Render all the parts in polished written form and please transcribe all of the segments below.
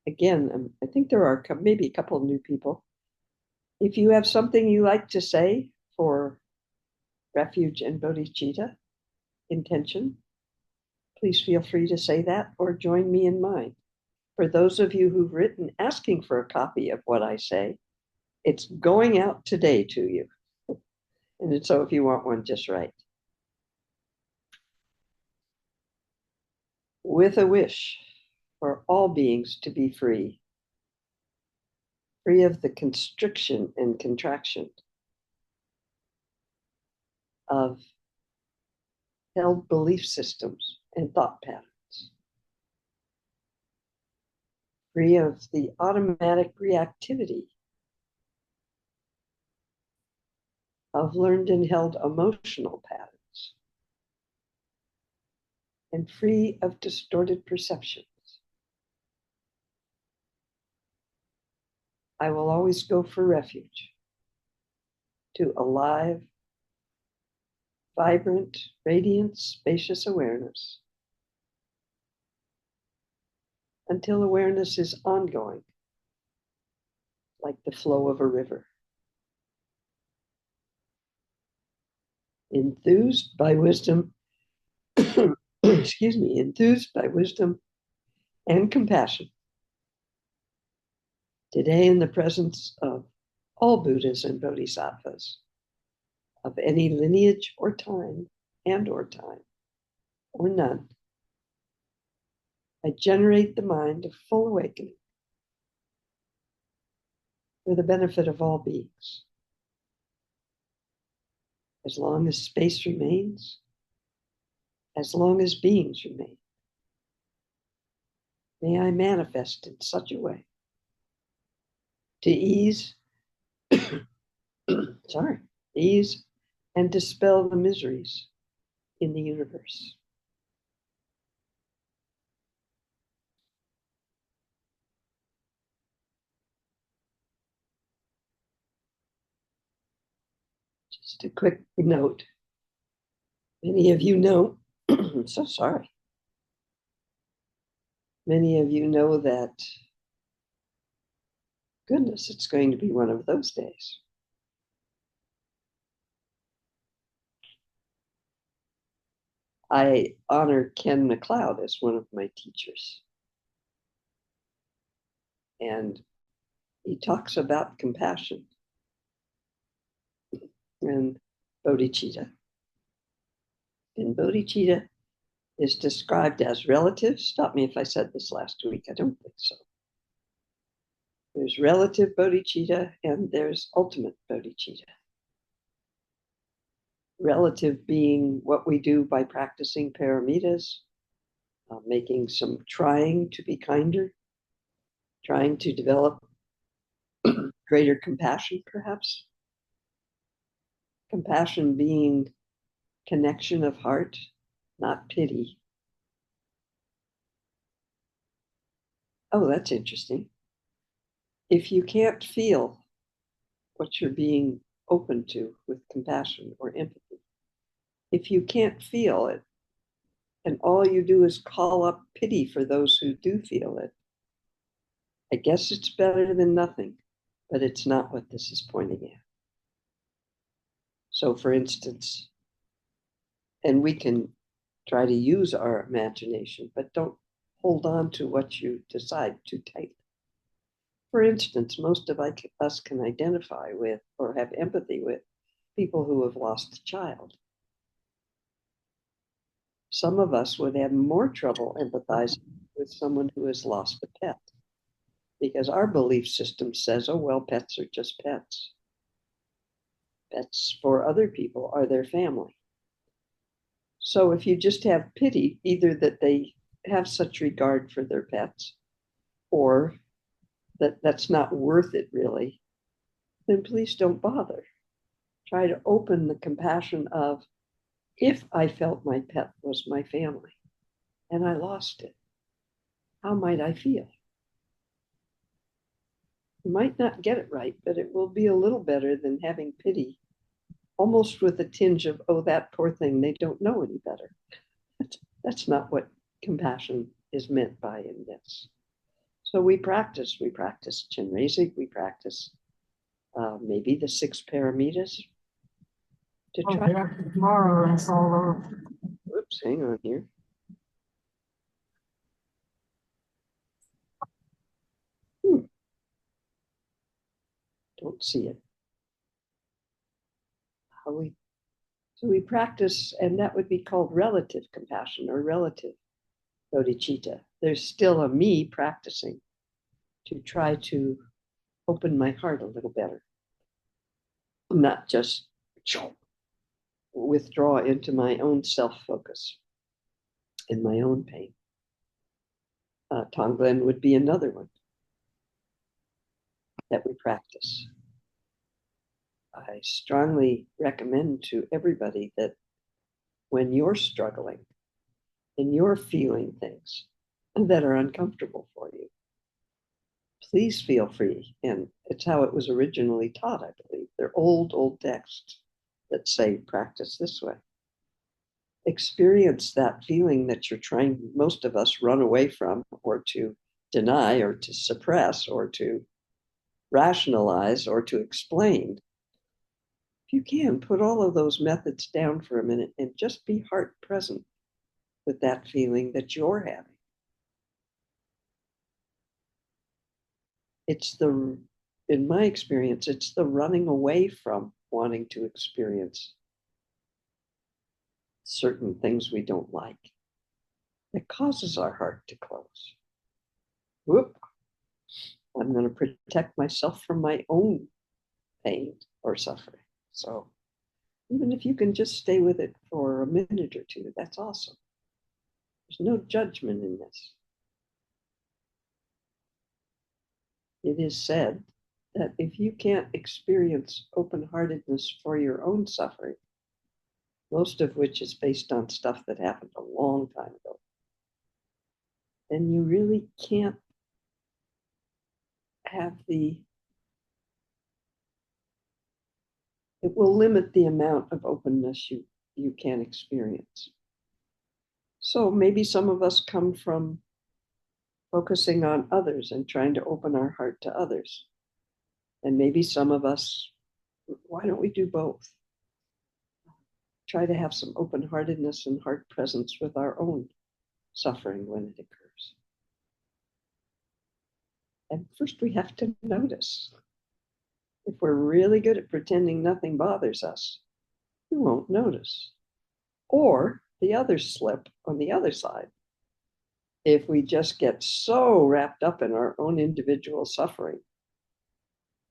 again, I think there are maybe a couple of new people. If you have something you like to say for refuge and bodhicitta intention, please feel free to say that or join me in mine. For those of you who've written asking for a copy of what I say, it's going out today to you. And so if you want one, just write. With a wish for all beings to be free, free of the constriction and contraction of held belief systems and thought patterns, free of the automatic reactivity of learned and held emotional patterns, and free of distorted perceptions. I will always go for refuge to alive, vibrant, radiant, spacious awareness until awareness is ongoing, like the flow of a river. Enthused by wisdom, enthused by wisdom and compassion. Today, in the presence of all Buddhas and Bodhisattvas, of any lineage or time, or none, I generate the mind of full awakening for the benefit of all beings. As long as space remains, as long as beings remain, may I manifest in such a way to ease, ease and dispel the miseries in the universe. Just a quick note. Many of you know, I'm so sorry. Many of you know that, goodness, it's going to be one of those days. I honor Ken MacLeod as one of my teachers. And he talks about compassion and bodhicitta. And bodhicitta is described as relative. Stop me if I said this last week. I don't think so. There's relative bodhicitta and there's ultimate bodhicitta. Relative being what we do by practicing paramitas, making some trying to be kinder, trying to develop greater compassion, perhaps. Compassion being connection of heart, not pity. Oh, that's interesting. If you can't feel what you're being open to with compassion or empathy, if you can't feel it, and all you do is call up pity for those who do feel it, I guess it's better than nothing, but it's not what this is pointing at. So, for instance, and we can try to use our imagination, but don't hold on to what you decide too tightly. For instance, most of us can identify with or have empathy with people who have lost a child. Some of us would have more trouble empathizing with someone who has lost a pet because our belief system says, oh, well, pets are just pets. Pets for other people are their family. So if you just have pity, either that they have such regard for their pets or that that's not worth it really, then please don't bother. Try to open the compassion of, if I felt my pet was my family and I lost it, how might I feel? You might not get it right, but it will be a little better than having pity, almost with a tinge of, oh, that poor thing, they don't know any better. That's not what compassion is meant by in this. So we practice Chenrezig, we practice maybe the 6 paramitas to try. Okay, after tomorrow, and it's all over. Whoops, hang on here. Don't see it. How we So we practice, and that would be called relative compassion or relative bodhicitta. There's still a me practicing to try to open my heart a little better, not just withdraw into my own self-focus and my own pain. Tonglen would be another one that we practice. I strongly recommend to everybody that when you're struggling and you're feeling things that are uncomfortable for you, please feel free. And it's how it was originally taught, I believe. They're old texts that say practice this way. Experience that feeling that you're trying, most of us, run away from or to deny or to suppress or to rationalize or to explain. If you can, put all of those methods down for a minute and just be heart present with that feeling that you're having. In my experience, it's the running away from wanting to experience certain things we don't like that causes our heart to close. Whoop, I'm going to protect myself from my own pain or suffering. So even if you can just stay with it for a minute or two, that's awesome. There's no judgment in this. It is said that if you can't experience open-heartedness for your own suffering, most of which is based on stuff that happened a long time ago, then you really can't have it will limit the amount of openness you can experience. So maybe some of us come from focusing on others and trying to open our heart to others. And maybe some of us, why don't we do both? Try to have some open-heartedness and heart presence with our own suffering when it occurs. And first we have to notice. If we're really good at pretending nothing bothers us, we won't notice. Or the other slip on the other side. If we just get so wrapped up in our own individual suffering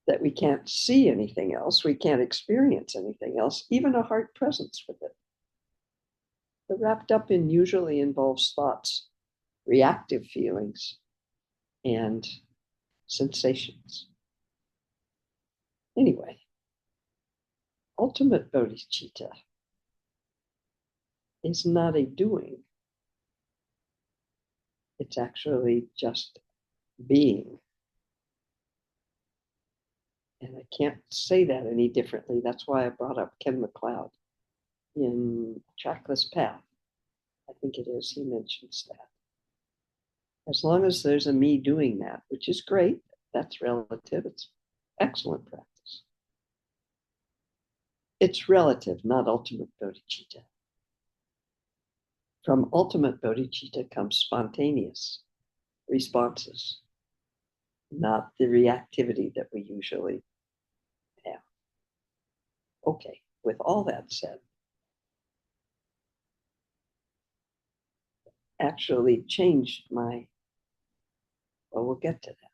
that we can't see anything else, we can't experience anything else, even a heart presence with it. The wrapped up in usually involves thoughts, reactive feelings, and sensations. Anyway, ultimate bodhicitta is not a doing. It's actually just being. And I can't say that any differently. That's why I brought up Ken MacLeod in Trackless Path. I think it is, he mentions that. As long as there's a me doing that, which is great, that's relative, it's excellent practice. It's relative, not ultimate bodhicitta. From ultimate bodhicitta comes spontaneous responses, not the reactivity that we usually have. Okay, with all that said, actually changed well, we'll get to that.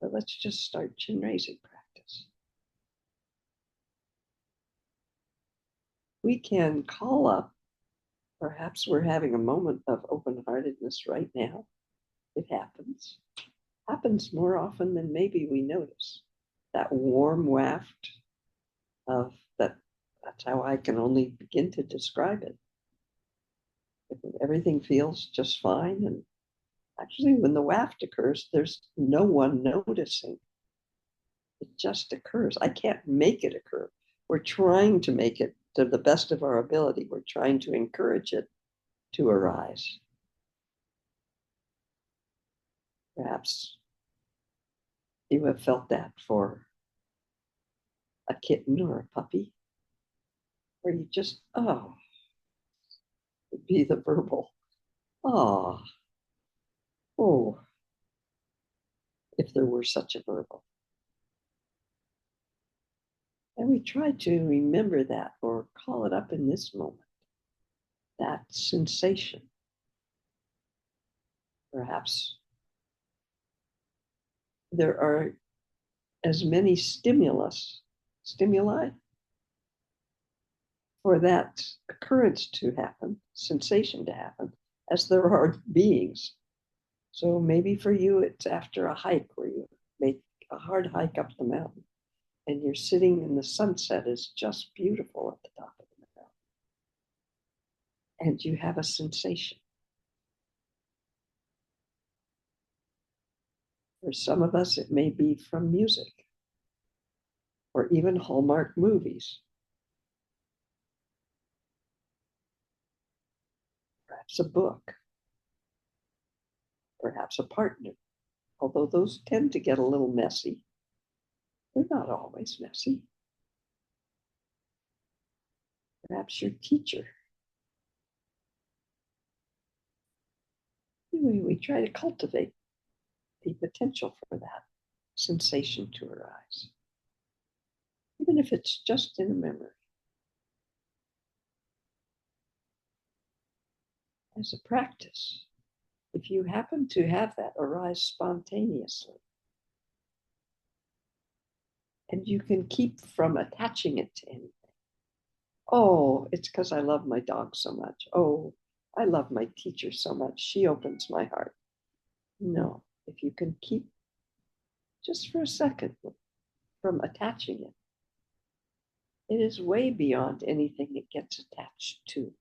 But let's just start Chenrezig practice. We can call up, perhaps we're having a moment of open-heartedness right now. It happens more often than maybe we notice. That warm waft of that's how I can only begin to describe it. Everything feels just fine. And actually, when the waft occurs, there's no one noticing. It just occurs. I can't make it occur. We're trying to make it to the best of our ability. We're trying to encourage it to arise. Perhaps you have felt that for a kitten or a puppy, where you just, oh, would be the verbal, ah, oh, if there were such a verbal. And we try to remember that or call it up in this moment, that sensation. Perhaps there are as many stimuli for that occurrence to happen, sensation to happen, as there are beings. So maybe for you, it's after a hike where you make a hard hike up the mountain and you're sitting and the sunset is just beautiful at the top of the mountain. And you have a sensation. For some of us, it may be from music or even Hallmark movies. Perhaps a book, perhaps a partner, although those tend to get a little messy. They're not always messy. Perhaps your teacher. Anyway, we try to cultivate the potential for that sensation to arise, even if it's just in a memory. As a practice, if you happen to have that arise spontaneously, and you can keep from attaching it to anything. Oh, it's because I love my dog so much. Oh, I love my teacher so much. She opens my heart. No, if you can keep just for a second from attaching it, it is way beyond anything it gets attached to.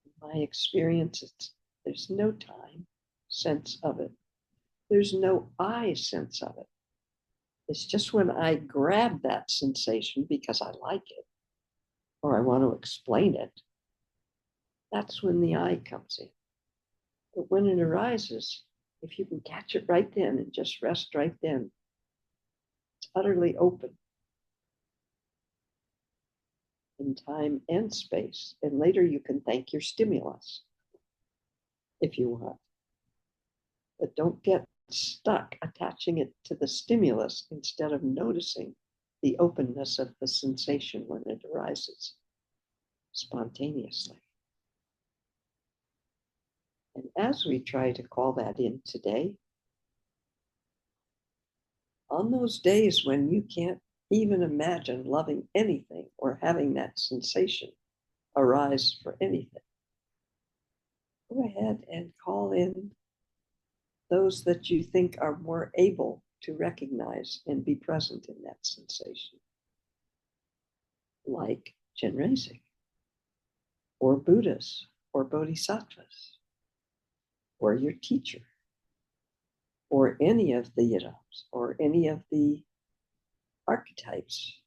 In my experience, there's no time sense of it. There's no I sense of it. It's just when I grab that sensation because I like it or I want to explain it, that's when the I comes in. But when it arises, if you can catch it right then and just rest right then, it's utterly open in time and space. And later you can thank your stimulus if you want. But don't get stuck attaching it to the stimulus instead of noticing the openness of the sensation when it arises spontaneously. And as we try to call that in today, on those days when you can't even imagine loving anything or having that sensation arise for anything, go ahead and call in those that you think are more able to recognize and be present in that sensation, like Chenrezig, or Buddhas, or Bodhisattvas, or your teacher, or any of the yidams, or any of the archetypes.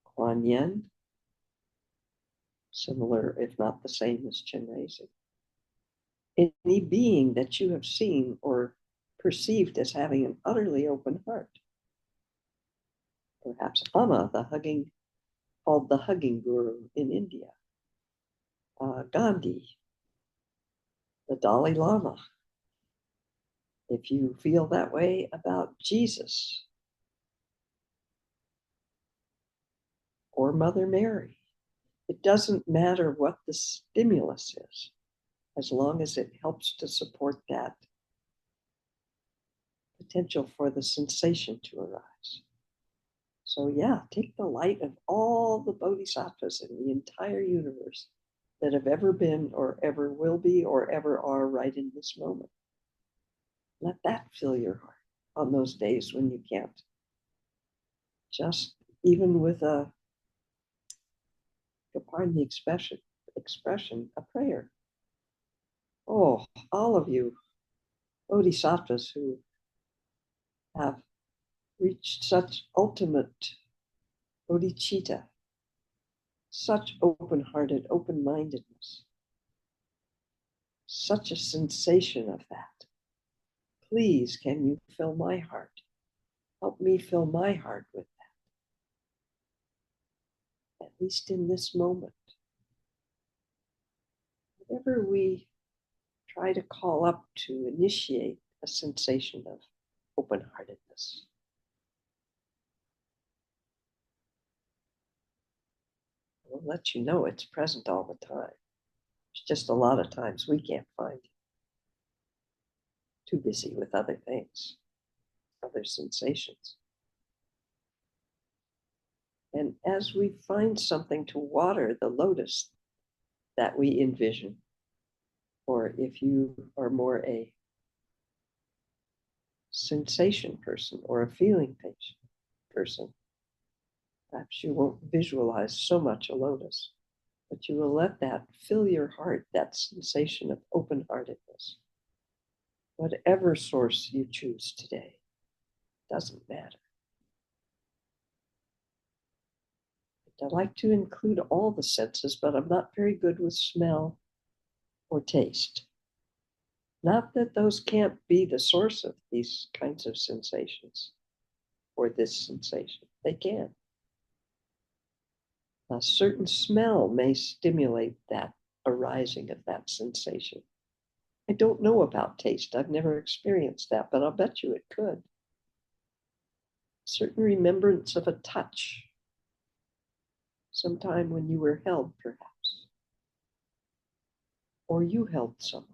Kuan Yin, similar, if not the same as Chenrezig. Any being that you have seen or perceived as having an utterly open heart. Perhaps Lama, called the hugging guru in India. Gandhi, the Dalai Lama. If you feel that way about Jesus or Mother Mary, it doesn't matter what the stimulus is, as long as it helps to support that potential for the sensation to arise. So yeah, take the light of all the bodhisattvas in the entire universe that have ever been or ever will be or ever are right in this moment. Let that fill your heart on those days when you can't. Just even with pardon the expression, a prayer. Oh, all of you bodhisattvas who have reached such ultimate bodhicitta, such open-hearted, open-mindedness. such a sensation of that. Please, can you fill my heart? Help me fill my heart with that, at least in this moment. Whatever we try to call up to initiate a sensation of open-heartedness. We'll let you know it's present all the time. It's just a lot of times we can't find it. Too busy with other things, other sensations. And as we find something to water the lotus that we envision, or if you are more a sensation person or a feeling person, perhaps you won't visualize so much a lotus, but you will let that fill your heart, that sensation of open-heartedness. Whatever source you choose today, doesn't matter. I like to include all the senses, but I'm not very good with smell or taste. Not that those can't be the source of these kinds of sensations or this sensation. They can. A certain smell may stimulate that arising of that sensation. I don't know about taste. I've never experienced that, but I'll bet you it could. Certain remembrance of a touch, sometime when you were held, perhaps, or you held someone,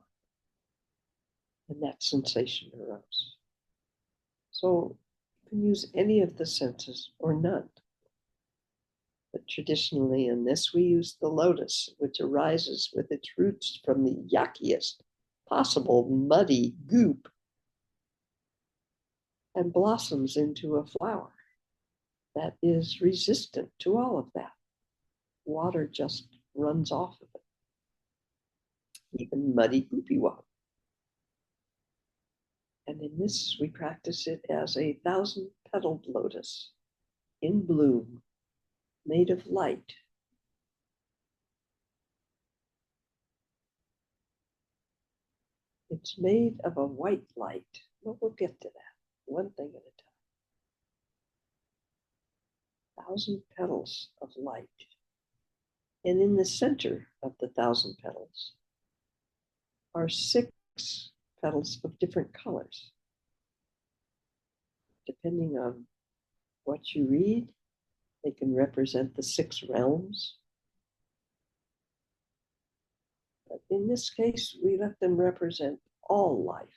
and that sensation arose. So you can use any of the senses or none. But traditionally in this, we use the lotus, which arises with its roots from the yuckiest possible muddy goop and blossoms into a flower that is resistant to all of that. Water just runs off of it, even muddy, goopy water. And in this, we practice it as a 1,000-petaled lotus in bloom, made of light. It's made of a white light. Well, we'll get to that, one thing at a time. 1,000 petals of light. And in the center of the 1,000 petals are 6 petals of different colors. Depending on what you read, they can represent the 6 realms. But in this case, we let them represent all life,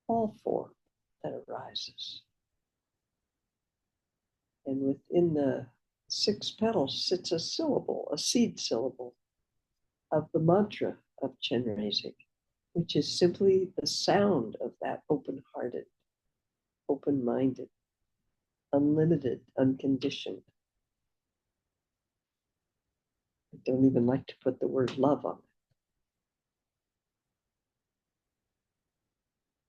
all form that arises. And within the 6 petals sits a syllable, a seed syllable of the mantra of Chenrezig, which is simply the sound of that open-hearted, open-minded, unlimited, unconditioned. I don't even like to put the word love on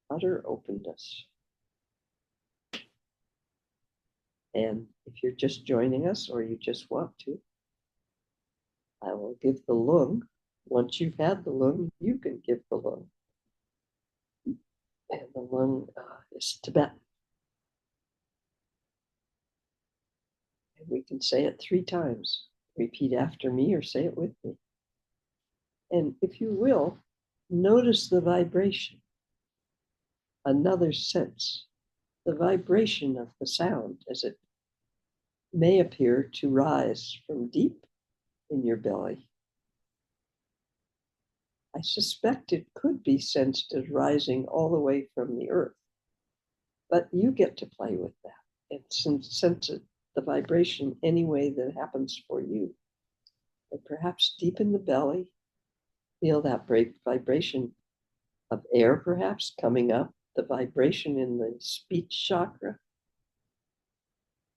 it. Utter openness. And if you're just joining us or you just want to, I will give the lung. Once you've had the lung, you can give the lung. And the lung is Tibetan. And we can say it 3 times. Repeat after me or say it with me. And if you will, notice the vibration. Another sense, the vibration of the sound as it may appear to rise from deep in your belly. I suspect it could be sensed as rising all the way from the earth, but you get to play with that and sense it, the vibration any way that happens for you. But perhaps deep in the belly, feel that vibration of air perhaps coming up, the vibration in the speech chakra,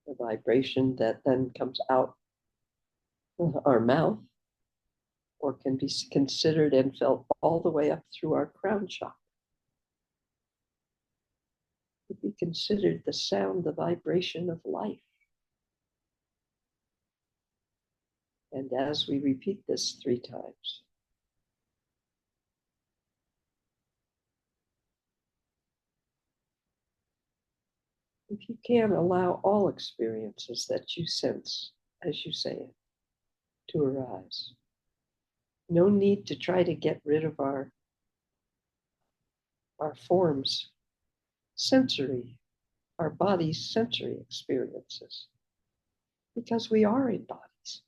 the vibration that then comes out our mouth, or can be considered and felt all the way up through our crown chakra. Could be considered the sound, the vibration of life. And as we repeat this 3 times, If you can, allow all experiences that you sense as you say it to arise. No need to try to get rid of our forms, sensory, our body's sensory experiences, because we are in bodies.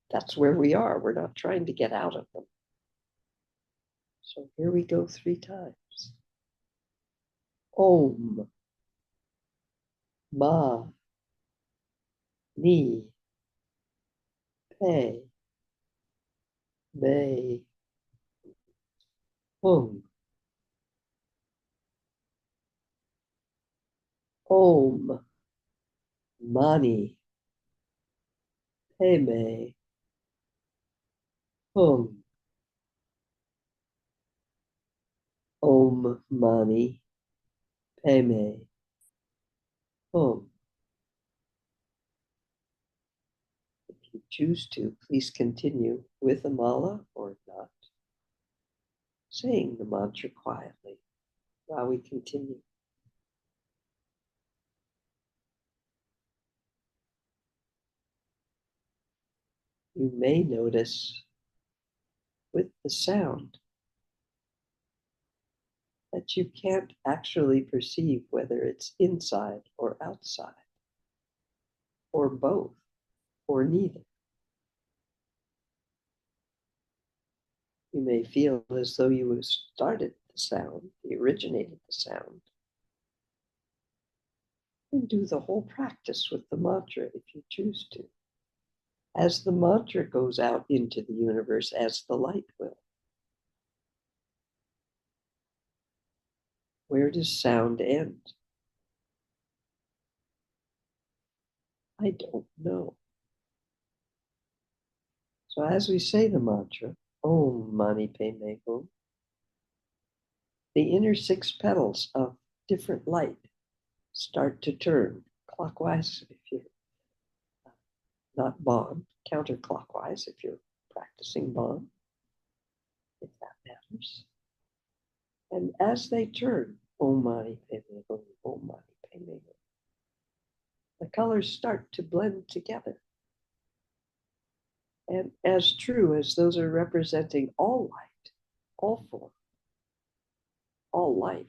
That's where we are. We're not trying to get out of them. So here we go 3 times. Om, Ma, Ni, Pe, Me, Hum. Om, Mani, Pe, Me, Hum. Om, Mani, Pe, Me, Hum. If you choose to, please continue with a mala or not, saying the mantra quietly while we continue. You may notice with the sound that you can't actually perceive whether it's inside or outside, or both, or neither. You may feel as though you started the sound, you originated the sound. And do the whole practice with the mantra if you choose to, as the mantra goes out into the universe as the light will. Where does sound end? I don't know. So as we say the mantra, Om Mani Padme Hum, the inner 6 petals of different light start to turn clockwise if you're not Bon, counterclockwise if you're practicing Bon, if that matters. And as they turn, Om Mani Padme Hum, Om Mani Padme Hum, the colors start to blend together. And as true as those are representing all light, all form, all life,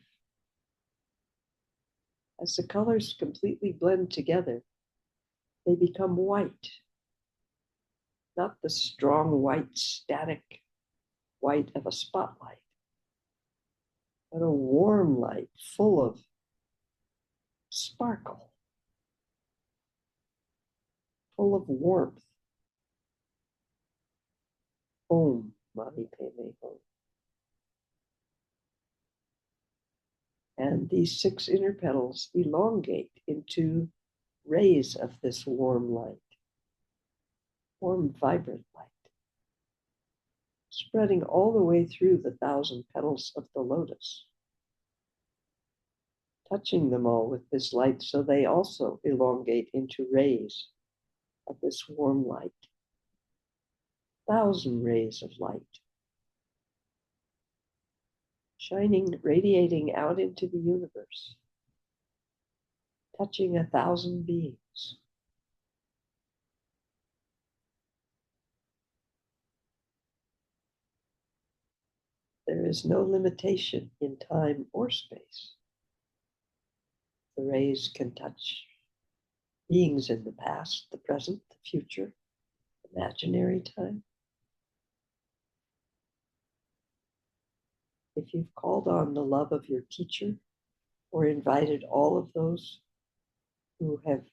as the colors completely blend together, they become white. Not the strong white, static white of a spotlight, but a warm light full of sparkle, full of warmth. Om Mani Padme Hum. And these 6 inner petals elongate into rays of this warm light, warm, vibrant light, spreading all the way through the 1,000 petals of the lotus, touching them all with this light so they also elongate into rays of this warm light. 1,000 rays of light, shining, radiating out into the universe, touching 1,000 beings. There is no limitation in time or space. The rays can touch beings in the past, the present, the future, imaginary time. If you've called on the love of your teacher or invited all of those who have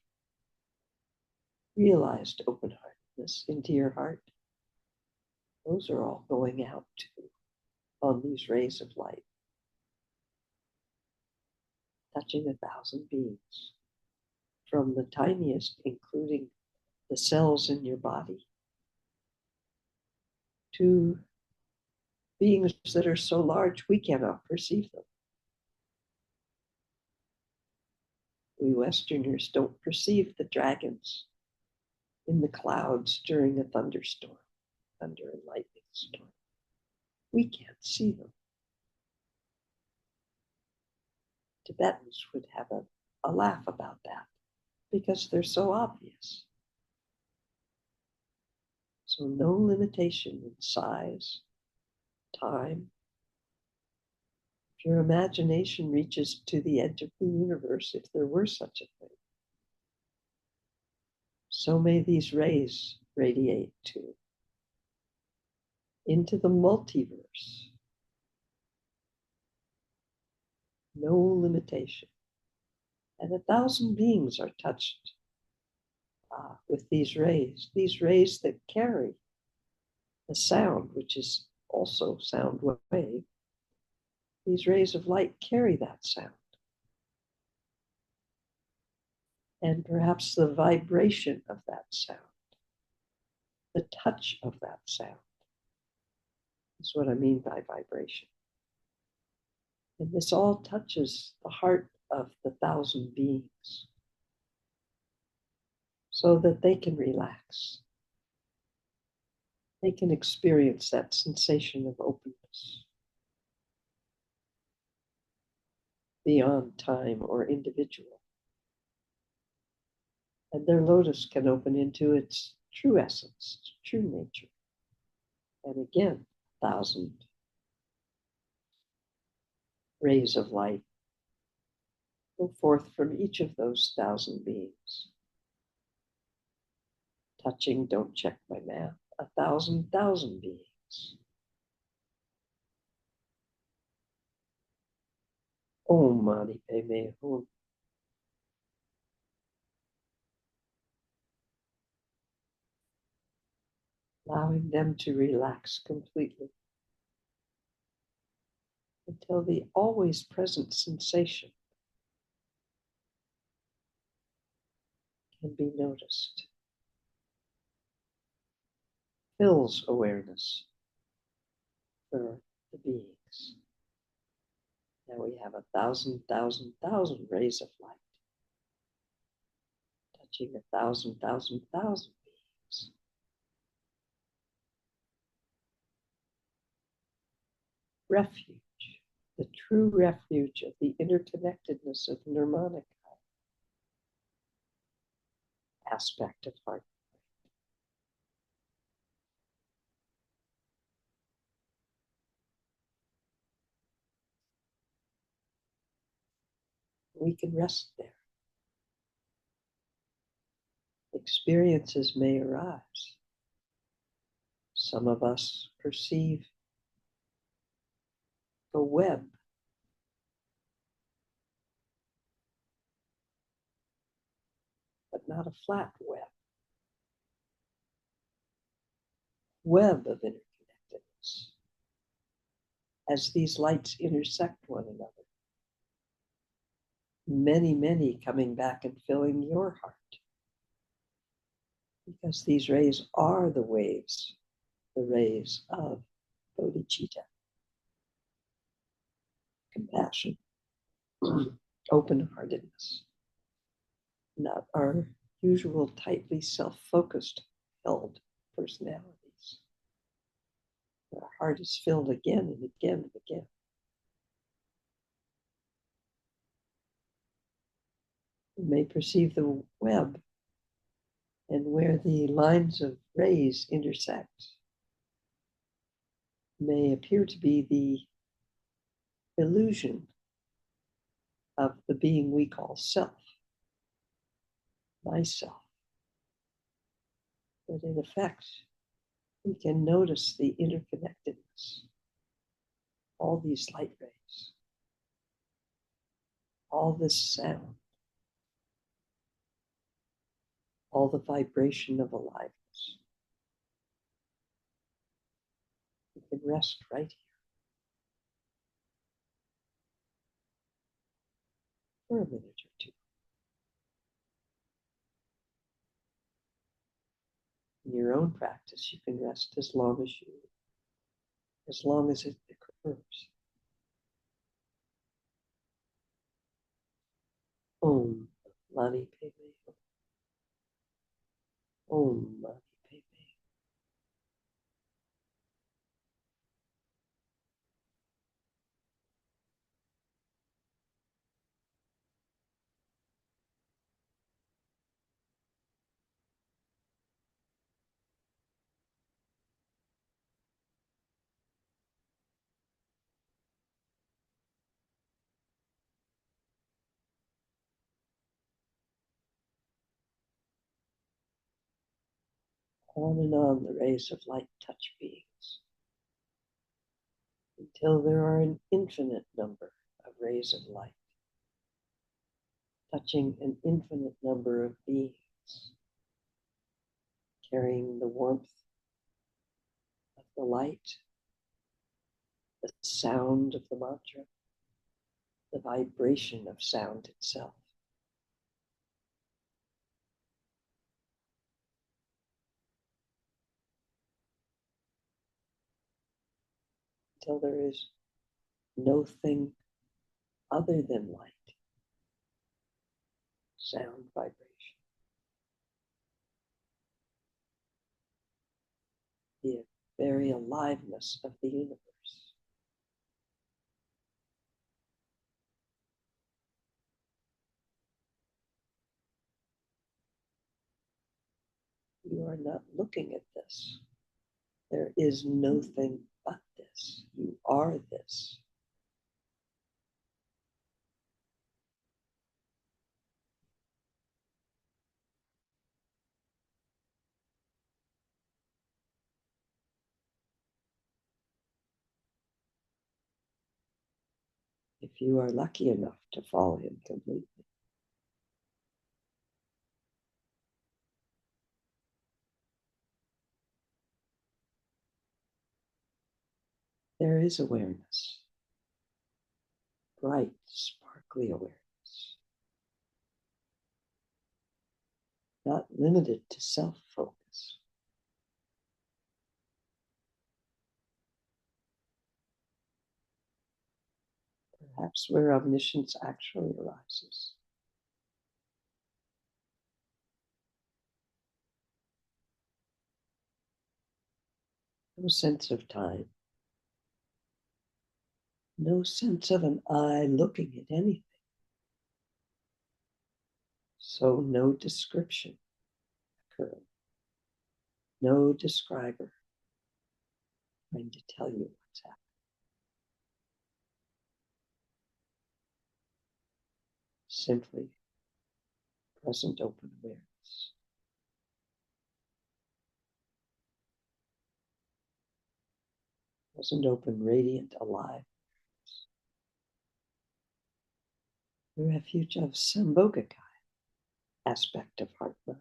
realized open-heartedness into your heart, those are all going out too on these rays of light, touching 1,000 beings, from the tiniest, including the cells in your body, to beings that are so large we cannot perceive them. We Westerners don't perceive the dragons in the clouds during a thunderstorm, thunder and lightning storm. We can't see them. Tibetans would have an a laugh about that because they're so obvious. So no limitation in size, time. If your imagination reaches to the edge of the universe, if there were such a thing, so may these rays radiate to into the multiverse. No limitation. And 1,000 beings are touched with these rays that carry the sound, which is also sound wave. These rays of light carry that sound. And perhaps the vibration of that sound, the touch of that sound, is what I mean by vibration. And this all touches the heart of the 1,000 beings so that they can relax. They can experience that sensation of openness beyond time or individual. And their lotus can open into its true essence, its true nature. And again, 1,000 rays of light go forth from each of those 1,000 beings. Touching, don't check my math, 1,000 beings. Om Mani Padme Hum. Allowing them to relax completely until the always present sensation can be noticed. Fills awareness for the beings. Now we have 1,000 rays of light touching 1,000 beings. Refuge, the true refuge of the interconnectedness of Nirmanaka aspect of heart. We can rest there. Experiences may arise. Some of us perceive a web, but not a flat web. Web of interconnectedness. As these lights intersect one another. Many coming back and filling your heart. Because these rays are the waves, the rays of bodhicitta. Compassion, open-heartedness, not our usual tightly self-focused held personalities. Our heart is filled again and again and again. We may perceive the web and where the lines of rays intersect may appear to be the illusion of the being we call self, myself. But in effect, we can notice the interconnectedness, all these light rays, all this sound, all the vibration of aliveness. We can rest right here for a minute or two. In your own practice, you can rest as long as it occurs. Om Mani Padme Hum. Om Mani Padme. On and on the rays of light touch beings until there are an infinite number of rays of light touching an infinite number of beings, carrying the warmth of the light, the sound of the mantra, the vibration of sound itself. Until there is no thing other than light, sound, vibration. The very aliveness of the universe. You are not looking at this. There is no thing but this. You are this. If you are lucky enough to fall in completely. There is awareness, bright, sparkly awareness, not limited to self-focus. Perhaps where omniscience actually arises. No sense of time. No sense of an eye looking at anything. So no description occurring. No describer trying to tell you what's happening. Simply present open awareness. Present open, radiant, alive. The refuge of Sambhogakaya aspect of heart mind.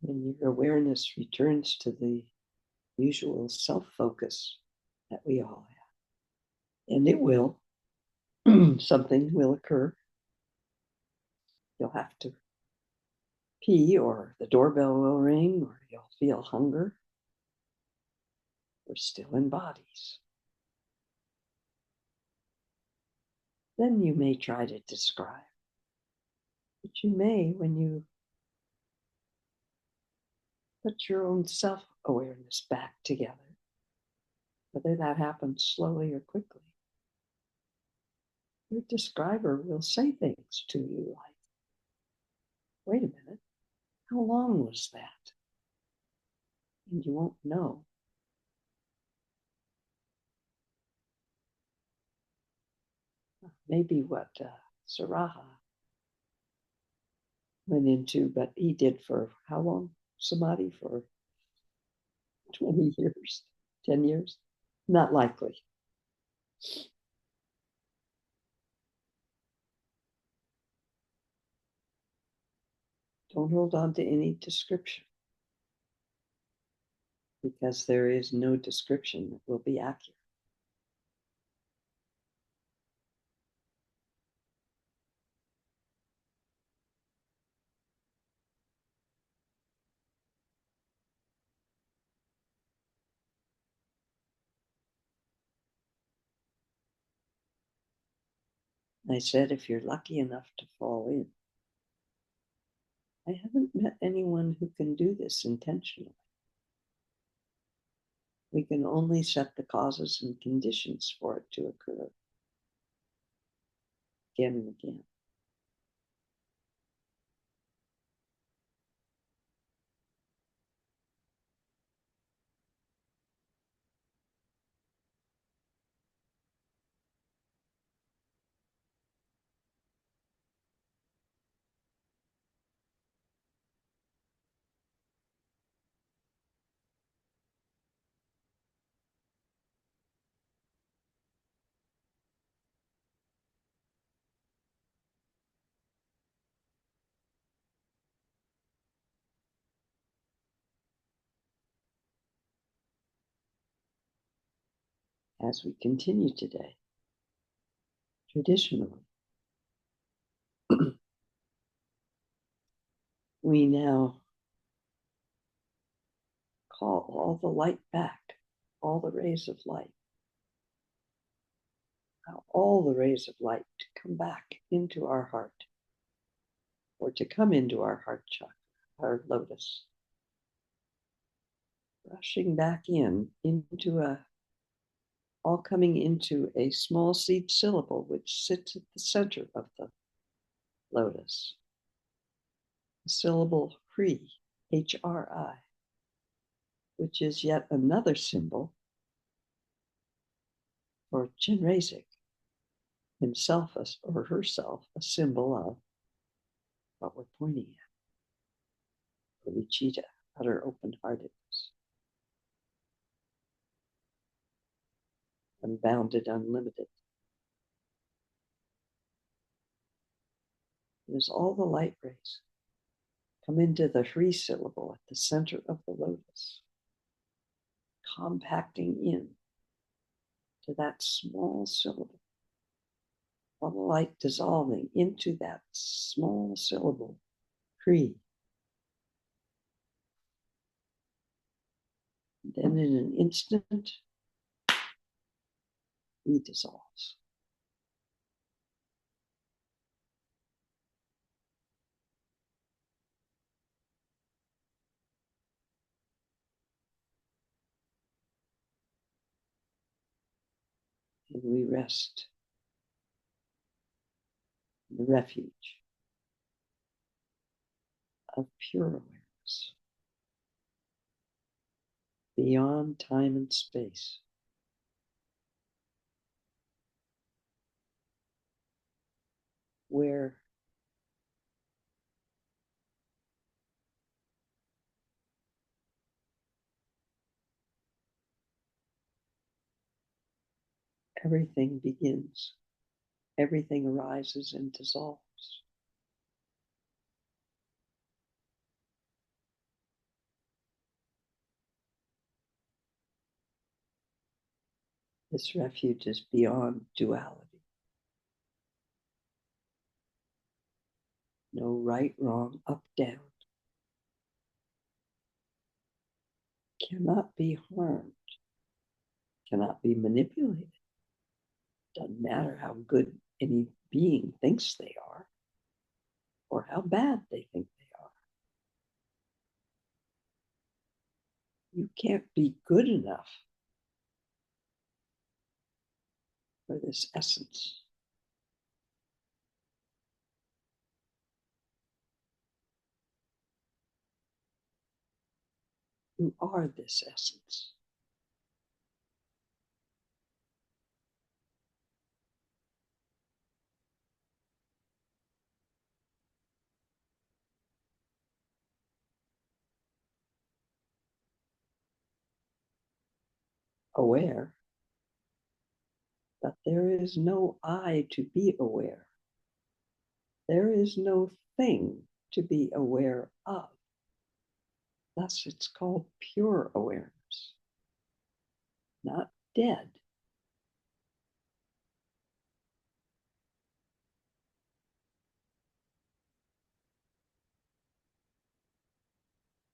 When your awareness returns to the usual self-focus that we all have, and it will, something will occur. You'll have to pee, or the doorbell will ring, or you'll feel hunger. We're still in bodies. Then you may try to describe, but you may, when you put your own self-awareness back together, whether that happens slowly or quickly, your describer will say things to you like, wait a minute, how long was that? And you won't know. Maybe what Saraha went into, but he did for how long? Samadhi for 20 years, 10 years? Not likely. Don't hold on to any description, because there is no description that will be accurate. I said, if you're lucky enough to fall in, I haven't met anyone who can do this intentionally. We can only set the causes and conditions for it to occur again and again. As we continue today, traditionally, we now call all the light back, all the rays of light, all the rays of light to come back into our heart, or to come into our heart chakra, our lotus, rushing back into all coming into a small seed syllable which sits at the center of the lotus. The syllable Hri, H-R-I, which is yet another symbol for Chenrezig, himself or herself, a symbol of what we're pointing at, bodhicitta, utter open-heartedness, unbounded, unlimited. There's all the light rays come into the Hri syllable at the center of the lotus, compacting in to that small syllable, all the light dissolving into that small syllable, Hri. Then in an instant, he dissolves. And we rest in the refuge of pure awareness, beyond time and space, where everything begins, everything arises and dissolves. This refuge is beyond duality. No right, wrong, up, down. Cannot be harmed, cannot be manipulated. Doesn't matter how good any being thinks they are or how bad they think they are. You can't be good enough for this essence. You are this essence. Aware, but there is no I to be aware. There is no thing to be aware of. Thus, it's called pure awareness, not dead.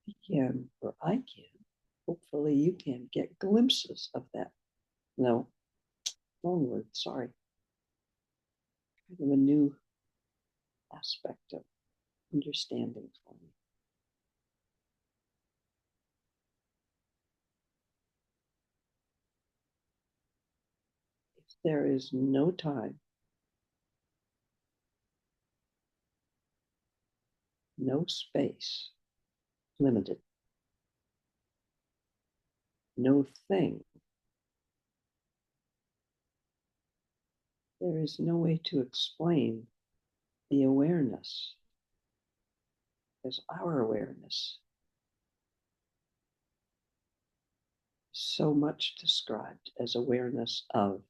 You can, or I can. Hopefully, you can get glimpses of that. No, wrong word, sorry. Kind of a new aspect of understanding for me. If there is no time, no space, limited, no thing, there is no way to explain the awareness, as our awareness is so much described as awareness of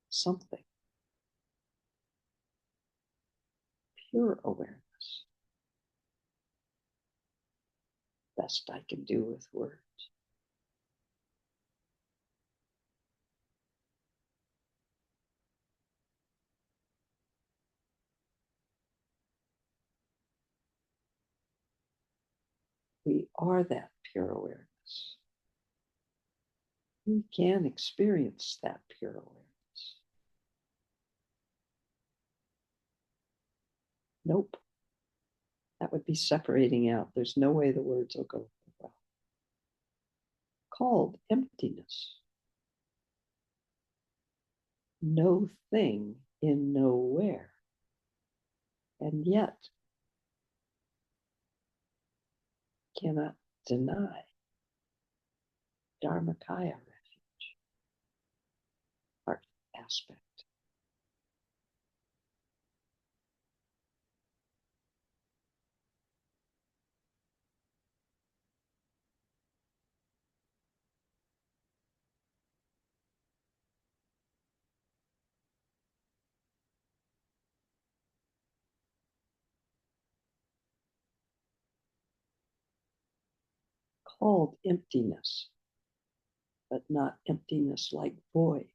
something, pure awareness. Best I can do with words. We are that pure awareness. We can experience that pure awareness. Nope. That would be separating out. There's no way the words will go well. Called emptiness. No thing in nowhere. And yet cannot deny Dharmakaya refuge, heart aspect. Called emptiness, but not emptiness like void.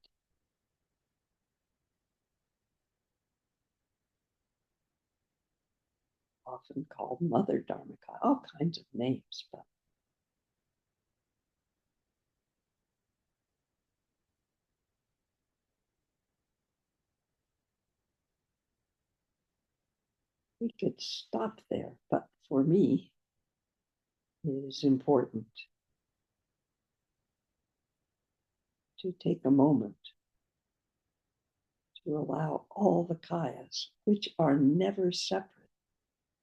Often called Mother Dharmakaya, all kinds of names, but we could stop there. But for me, it is important to take a moment to allow all the kayas, which are never separate,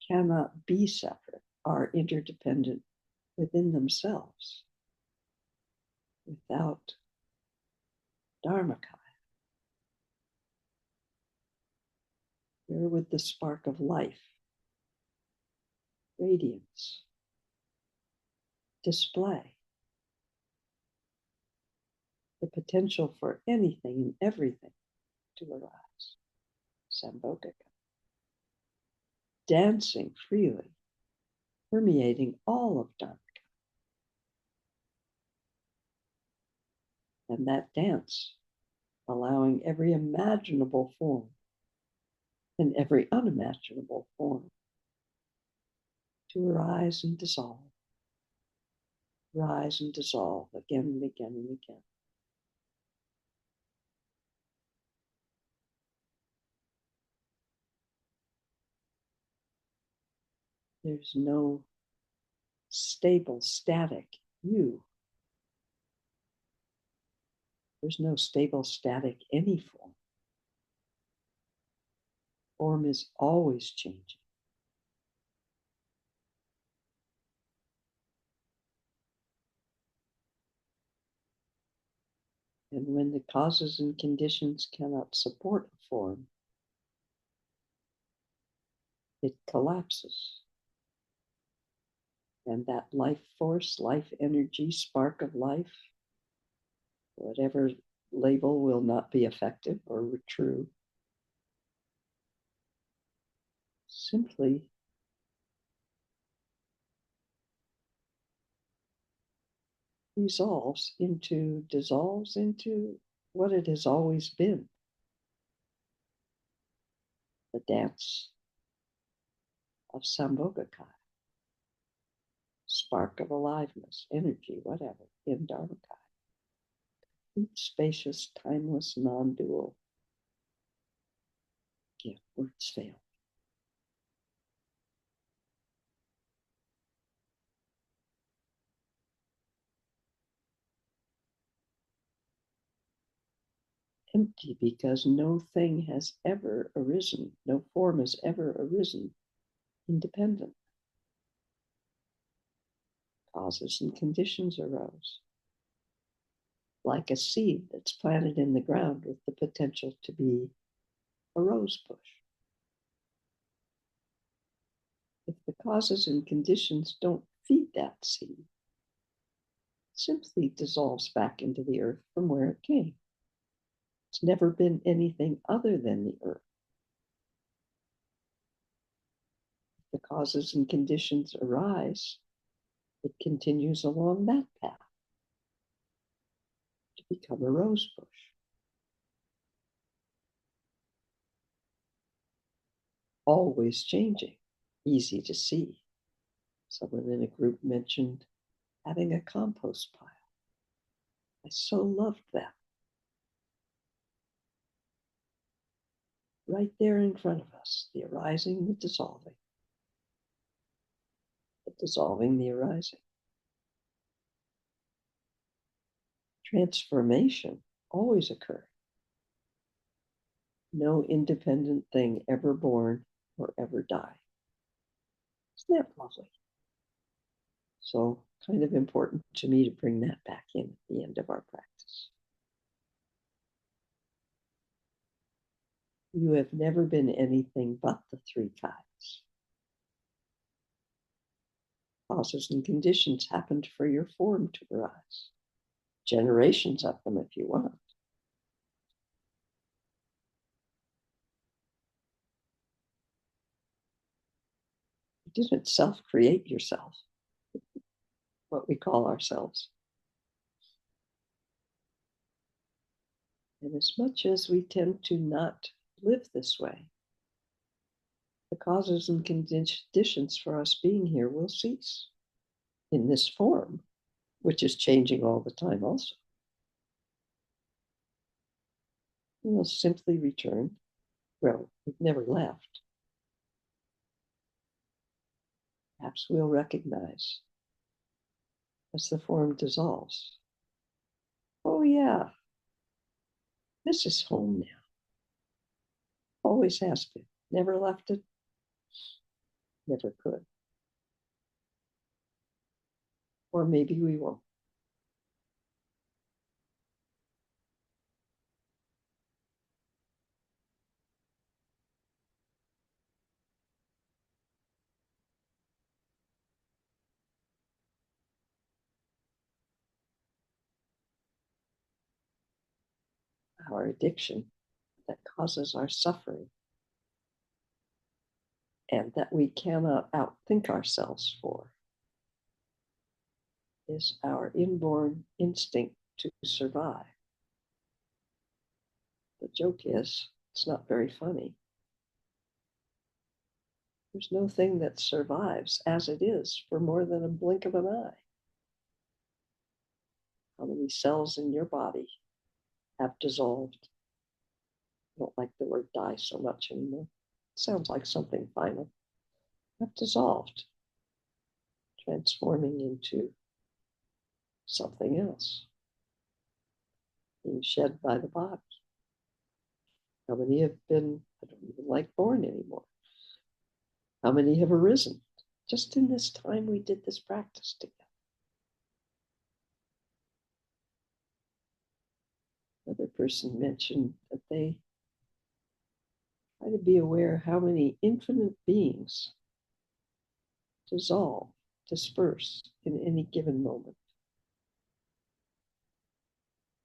cannot be separate, are interdependent within themselves. Without Dharmakaya, where would the spark of life, radiance, display, the potential for anything and everything to arise? Sambhogaka. Dancing freely, permeating all of Dharmakaya. And that dance, allowing every imaginable form and every unimaginable form to arise and dissolve, rise and dissolve again and again and again. There's no stable, static you. There's no stable, static any form. Form is always changing. And when the causes and conditions cannot support a form, it collapses. And that life force, life energy, spark of life, whatever label, will not be effective or true. Simply dissolves into what it has always been. The dance of Sambhogakaya, spark of aliveness, energy, whatever, in Dharmakaya. Spacious, timeless, non-dual. Yeah, words fail. empty because no thing has ever arisen, no form has ever arisen independent. Causes and conditions arose, like a seed that's planted in the ground with the potential to be a rose bush. If the causes and conditions don't feed that seed, it simply dissolves back into the earth from where it came. It's never been anything other than the earth. If the causes and conditions arise, it continues along that path to become a rose bush. Always changing, easy to see. Someone in a group mentioned having a compost pile. I so loved that. Right there in front of us, the arising, the dissolving, the arising. Transformation always occurring. No independent thing ever born or ever die. Isn't that lovely? So kind of important to me to bring that back in at the end of our practice. You have never been anything but the three kinds. Causes and conditions happened for your form to arise. Generations of them if you want. You didn't self-create yourself, what we call ourselves. And as much as we tend to not live this way, the causes and conditions for us being here will cease in this form, which is changing all the time also. We'll simply return. Well, we've never left. Perhaps we'll recognize as the form dissolves. Oh yeah, this is home now. Always has been. Never left it. Never could. Or maybe we won't. Our addiction that causes our suffering and that we cannot outthink ourselves for is our inborn instinct to survive. The joke is, it's not very funny. There's no thing that survives as it is for more than a blink of an eye. How many cells in your body have dissolved? I don't like the word die so much anymore. It sounds like something final. Have dissolved, transforming into something else, being shed by the body. How many have been, I don't even like born anymore? How many have arisen? Just in this time we did this practice together. Another person mentioned that they try to be aware how many infinite beings dissolve, disperse in any given moment.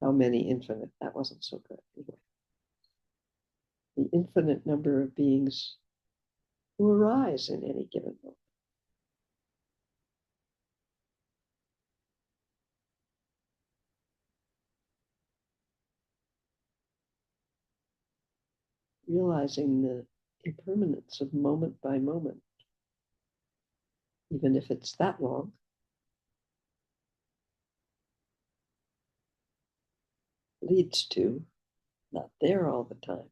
How many infinite? That wasn't so good. Anyway, the infinite number of beings who arise in any given moment. Realizing the impermanence of moment by moment, even if it's that long, leads to not there all the time,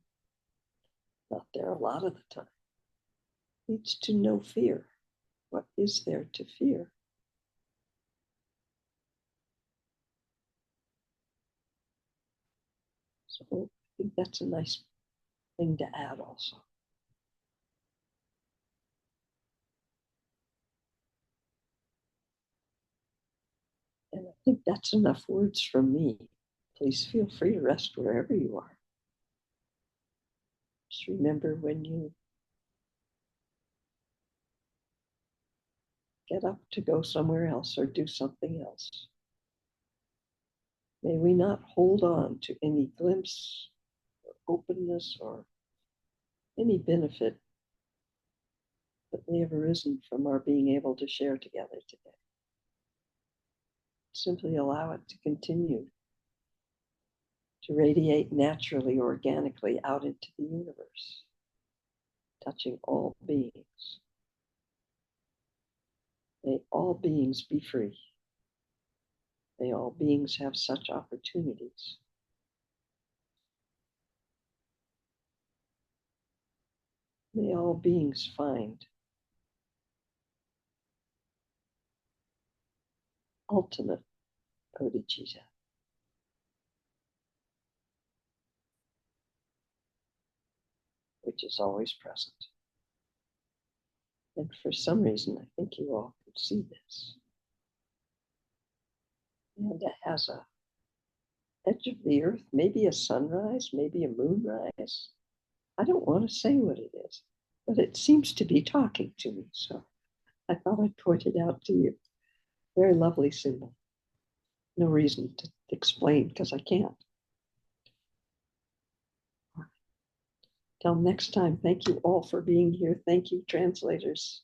not there a lot of the time, leads to no fear. What is there to fear? So think that's a nice thing to add also. And I think that's enough words from me. Please feel free to rest wherever you are. Just remember when you get up to go somewhere else or do something else, may we not hold on to any glimpse or openness or any benefit that may have arisen from our being able to share together today. Simply allow it to continue to radiate naturally, organically out into the universe, touching all beings. May all beings be free. May all beings have such opportunities. May all beings find ultimate bodhicitta. Which is always present. And for some reason, I think you all could see this. And it has a edge of the earth, maybe a sunrise, maybe a moonrise. I don't want to say what it is, but it seems to be talking to me. So I thought I'd point it out to you. Very lovely symbol. No reason to explain because I can't. Till next time, thank you all for being here. Thank you, translators.